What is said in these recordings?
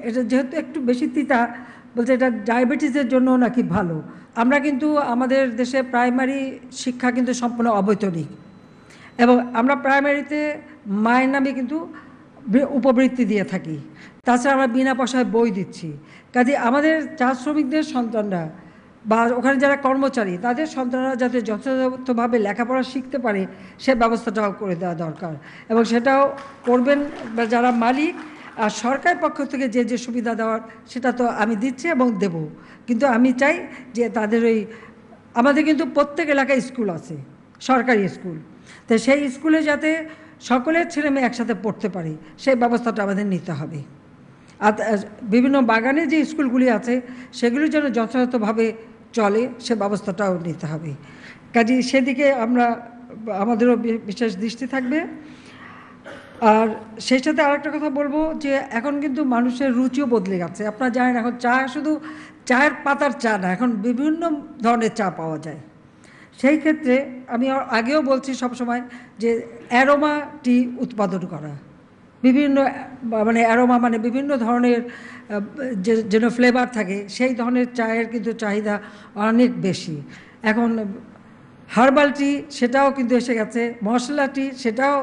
এটা যেহেতু একটু বেশি তিতা, বলছে এটা ডায়াবেটিসের জন্য নাকি ভালো। আমরা কিন্তু আমাদের দেশে প্রাইমারি শিক্ষা কিন্তু সম্পূর্ণ অবৈতনিক, এবং আমরা প্রাইমারিতে মায়ের নামে কিন্তু উপবৃত্তি দিয়ে থাকি। তাছাড়া আমরা বিনা পয়সায় বই দিচ্ছি। কাজে আমাদের চা শ্রমিকদের সন্তানরা বা ওখানে যারা কর্মচারী তাদের সন্তানরা যাতে যথাযথভাবে লেখাপড়া শিখতে পারে সে ব্যবস্থাটাও করে দেওয়া দরকার, এবং সেটাও করবেন যারা মালিক। আর সরকার পক্ষ থেকে যে যে সুবিধা দেওয়ার সেটা তো আমি দিচ্ছি এবং দেব, কিন্তু আমি চাই যে তাদের আমাদের কিন্তু প্রত্যেক এলাকায় স্কুল আছে, সরকারি স্কুল, তো সেই স্কুলে যাতে সকলের ছেলে মেয়ে একসাথে পড়তে পারে সেই ব্যবস্থাটা আমাদের নিতে হবে। আর বিভিন্ন বাগানে যে স্কুলগুলি আছে সেগুলি যেন যথাযথভাবে চলে সে ব্যবস্থাটাও নিতে হবে। কাজে সেদিকে আমাদেরও বিশেষ দৃষ্টি থাকবে। আর সেই সাথে আরেকটা কথা বলবো যে এখন কিন্তু মানুষের রুচিও বদলে গেছে। আপনারা জানেন এখন চা শুধু চায়ের পাতার চা না, এখন বিভিন্ন ধরনের চা পাওয়া যায়। সেই ক্ষেত্রে আমি আগেও বলছি সবসময় যে অ্যারোমা টি উৎপাদন করা, বিভিন্ন অ্যারোমা বিভিন্ন ধরনের যেন ফ্লেভার থাকে সেই ধরনের চায়ের কিন্তু চাহিদা অনেক বেশি। এখন হার্বাল টি সেটাও কিন্তু এসে গেছে, মশলা টি সেটাও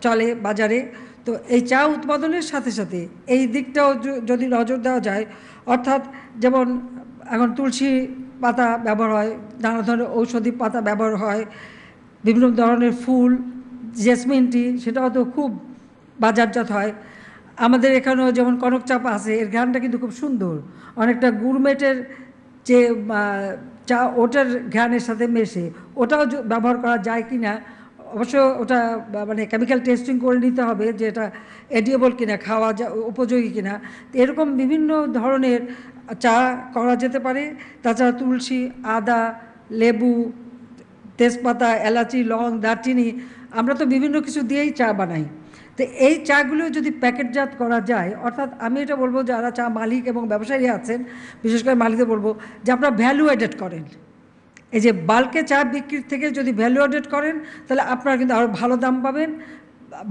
চলে বাজারে। তো এই চা উৎপাদনের সাথে সাথে এই দিকটাও যদি নজর দেওয়া যায়, অর্থাৎ যেমন এখন তুলসী পাতা ব্যবহার হয়, নানা ধরনের ঔষধি পাতা ব্যবহার হয়, বিভিন্ন ধরনের ফুল, জেসমিন টি সেটাও তো খুব বাজারজাত হয়। আমাদের এখানেও যেমন কনক চাপা আছে, এর ঘ্রাণটা কিন্তু খুব সুন্দর, অনেকটা গুরমেটের যে চা ওটার ঘ্রাণের সাথে মেশে, ওটাও ব্যবহার করা যায় কি না, অবশ্য ওটা কেমিক্যাল টেস্টিং করে নিতে হবে যে এটা এডিয়েবল কিনা, খাওয়া উপযোগী কিনা। এরকম বিভিন্ন ধরনের চা করা যেতে পারে। তাছাড়া তুলসী, আদা, লেবু, তেজপাতা, এলাচি, লং, দারচিনি, আমরা তো বিভিন্ন কিছু দিয়েই চা বানাই। তো এই চাগুলো যদি প্যাকেটজাত করা যায়, অর্থাৎ আমি এটা বলবো যারা চা মালিক এবং ব্যবসায়ী আছেন, বিশেষ করে মালিকদের বলবো যে আপনারা ভ্যালু অ্যাডেড করেন। এই যে বাল্কে চা বিক্রির থেকে যদি ভ্যালু অ্যাডেড করেন তাহলে আপনারা কিন্তু আরও ভালো দাম পাবেন,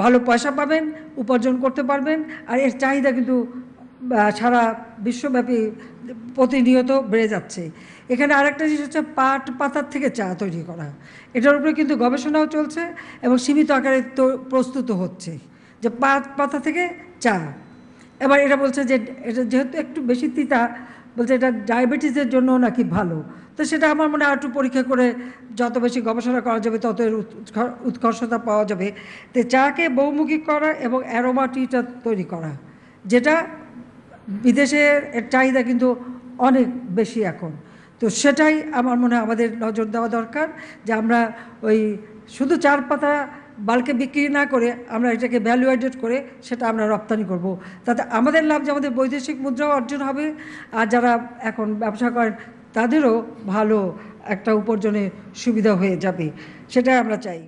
ভালো পয়সা পাবেন, উপার্জন করতে পারবেন। আর এর চাহিদা কিন্তু সারা বিশ্বব্যাপী প্রতিনিয়ত বেড়ে যাচ্ছে। এখানে আরেকটা জিনিস হচ্ছে পাট পাতার থেকে চা তৈরি করা, এটার উপরে কিন্তু গবেষণাও চলছে এবং সীমিত আকারে প্রস্তুত হচ্ছে যে পাট পাতা থেকে চা। এবার এটা বলছে যে এটা যেহেতু একটু বেশি তিতা, বলছে এটা ডায়াবেটিসের জন্য নাকি ভালো। তো সেটা আমার মনে হয় একটু পরীক্ষা করে যত বেশি গবেষণা করা যাবে তত এর উৎকর্ষতা পাওয়া যাবে। তো চাকে বহুমুখী করা এবং অ্যারোমা টিটা তৈরি করা, যেটা বিদেশের চাহিদা কিন্তু অনেক বেশি এখন। তো সেটাই আমার মনে হয় আমাদের নজর দেওয়া দরকার, যে আমরা ওই শুধু চার পাতা বাল্কে বিক্রি না করে আমরা এটাকে ভ্যালু অ্যাডেড করে সেটা আমরা রপ্তানি করব। তাতে আমাদের লাভ, যে আমাদের বৈদেশিক মুদ্রাও অর্জন হবে, আর যারা এখন ব্যবসা করেন তাদেরও ভালো একটা উপার্জনের সুবিধা হয়ে যাবে, সেটাই আমরা চাই।